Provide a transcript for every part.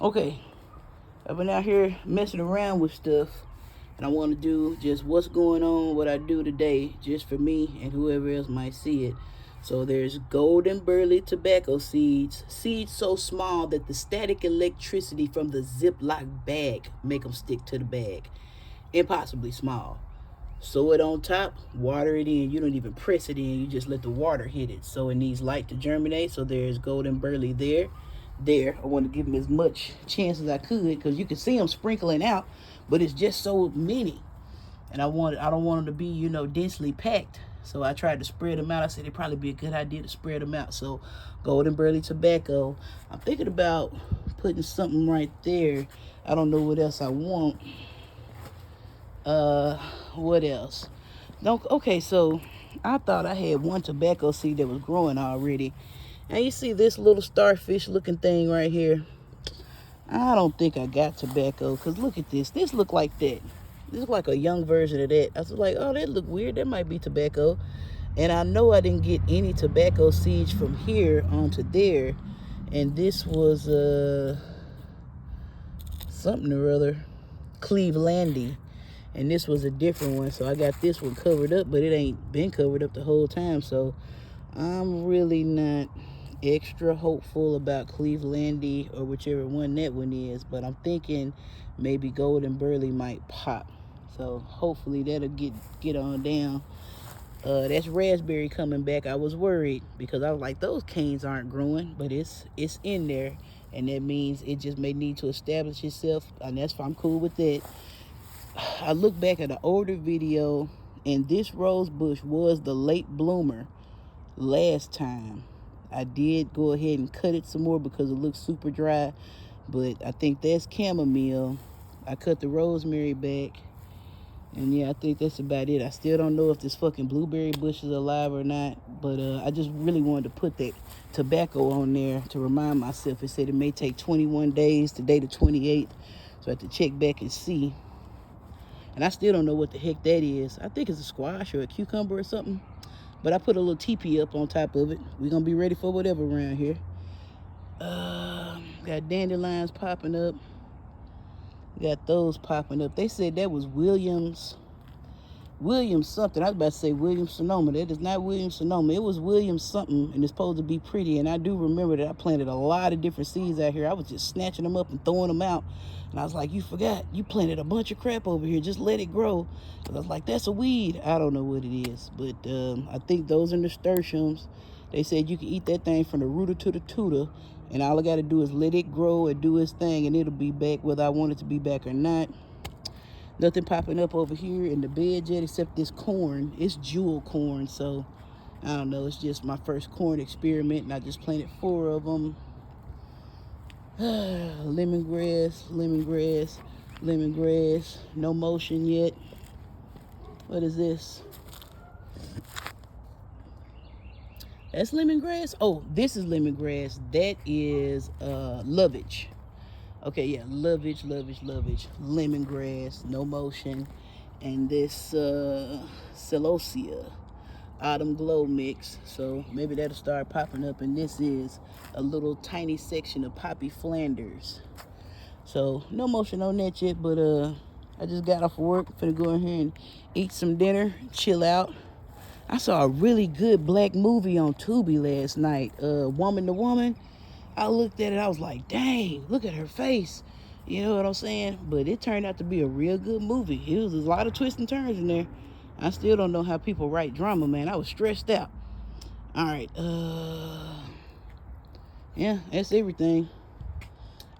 Okay, I've been out here messing around with stuff, and I want to do just what's going on, what I do today, just for me and whoever else might see it. So there's golden burley tobacco seeds, seeds so small that the static electricity from the Ziploc bag make them stick to the bag. Impossibly small. Sow it on top, water it in. You don't even press it in, you just let the water hit it. So it needs light to germinate. So there's golden burley there. I want to give them as much chance as I could because you can see them sprinkling out, but it's just so many. And I don't want them to be, densely packed. So I tried to spread them out. I said it'd probably be a good idea to spread them out. So golden burley tobacco. I'm thinking about putting something right there. I don't know what else I want. What else? Don't. Okay, so I thought I had one tobacco seed that was growing already. And you see this little starfish looking thing right here? I don't think I got tobacco, because look at this. This look like that. This look like a young version of that. I was like, oh, that look weird. That might be tobacco. And I know I didn't get any tobacco seeds from here onto there. And this was something or other. Clevelandy. And this was a different one. So I got this one covered up, but it ain't been covered up the whole time. So I'm really not extra hopeful about Clevelandy or whichever one that one is, but I'm thinking maybe golden burley might pop. So hopefully that'll get on down. That's raspberry coming back. I was worried because I was like, those canes aren't growing, but it's in there, and that means it just may need to establish itself, and I'm cool with that. I look back at an older video, and this rose bush was the late bloomer last time. I did go ahead and cut it some more because it looks super dry, but I think that's chamomile. I cut the rosemary back, and yeah, I think that's about it. I still don't know if this fucking blueberry bush is alive or not, but I just really wanted to put that tobacco on there to remind myself. It said it may take 21 days, today the 28th, so I have to check back and see. And I still don't know what the heck that is. I think it's a squash or a cucumber or something. But I put a little teepee up on top of it. We're going to be ready for whatever around here. Got dandelions popping up. Got those popping up. They said that was Williams something. I was about to say Williams Sonoma. That is not Williams Sonoma. It was Williams something, and it's supposed to be pretty. And I do remember that I planted a lot of different seeds out here. I was just snatching them up and throwing them out. And I was like, you forgot. You planted a bunch of crap over here. Just let it grow. And I was like, that's a weed. I don't know what it is. But I think those are nasturtiums. They said you can eat that thing from the rooter to the tutor. And all I got to do is let it grow and do its thing. And it'll be back whether I want it to be back or not. Nothing popping up over here in the bed yet except this corn. It's jewel corn, so I don't know. It's just my first corn experiment, and I just planted 4 of them. Lemongrass. No motion yet. What is this? That's lemongrass? Oh, this is lemongrass. That is lovage. Okay, yeah, lovage, lemongrass, no motion, and this celosia autumn glow mix. So maybe that'll start popping up, and this is a little tiny section of poppy Flanders. So no motion on that yet, but I just got off work. Finna go in here and eat some dinner, chill out. I saw a really good black movie on Tubi last night, Woman to Woman. I looked at it, I was like, dang, look at her face. You know what I'm saying? But it turned out to be a real good movie. It was a lot of twists and turns in there. I still don't know how people write drama, man. I was stressed out. All right. Yeah, that's everything.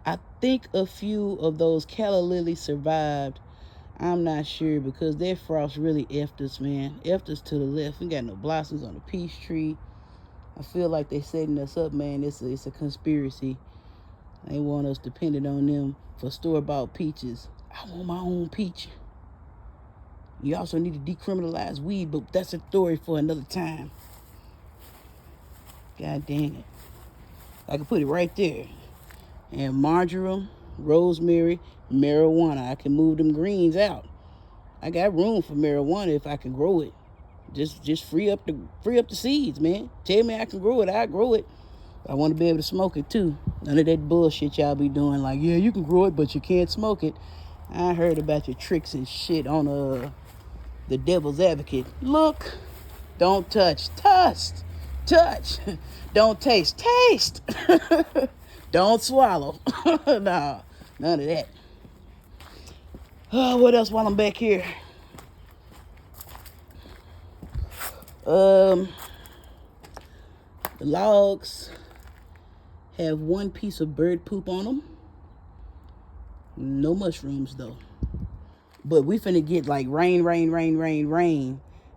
I think a few of those calla lilies survived. I'm not sure because that frost really effed us, man. Effed us to the left. We got no blossoms on the peach tree. I feel like they setting us up, man. It's a conspiracy. They want us dependent on them for store-bought peaches. I want my own peach. You also need to decriminalize weed, but that's a story for another time. God dang it. I can put it right there. And marjoram, rosemary, marijuana. I can move them greens out. I got room for marijuana if I can grow it. Just free up the seeds, man. Tell me I can grow it, I grow it. I want to be able to smoke it too. None of that bullshit y'all be doing. Like, yeah, you can grow it, but you can't smoke it. I heard about your tricks and shit on the Devil's Advocate. Look, don't touch, touch. Don't taste, taste. Don't swallow. Nah, none of that. Oh, what else while I'm back here? The logs have one piece of bird poop on them. No mushrooms though. But we finna get like rain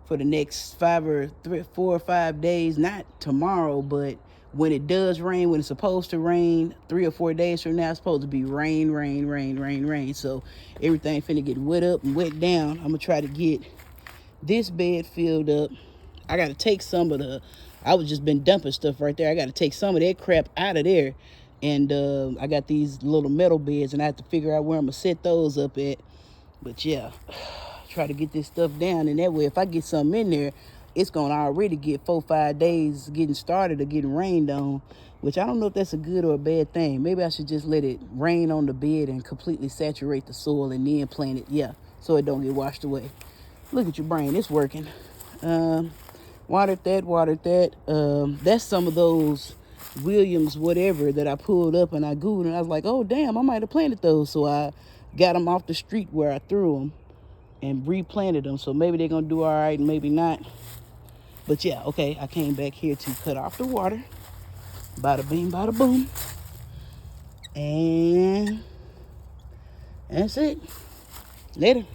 for the next 4 or 5 days. Not tomorrow, but when it does rain, when it's supposed to rain, 3 or 4 days from now, it's supposed to be rain. So everything finna get wet up and wet down. I'm gonna try to get this bed filled up. I gotta take some of I was just been dumping stuff right there. I gotta take some of that crap out of there. And I got these little metal beds, and I have to figure out where I'm gonna set those up at. But yeah, try to get this stuff down, and that way if I get something in there, it's gonna already get 4 or 5 days getting started or getting rained on, which I don't know if that's a good or a bad thing. Maybe I should just let it rain on the bed and completely saturate the soil and then plant it, yeah, so it don't get washed away. Look at your brain, it's working. Watered that. That's some of those Williams whatever that I pulled up, and I Googled, and I was like, oh damn, I might have planted those. So I got them off the street where I threw them and replanted them. So maybe they're gonna do all right and maybe not. But yeah, okay, I came back here to cut off the water. Bada bing, bada boom. And that's it. Later.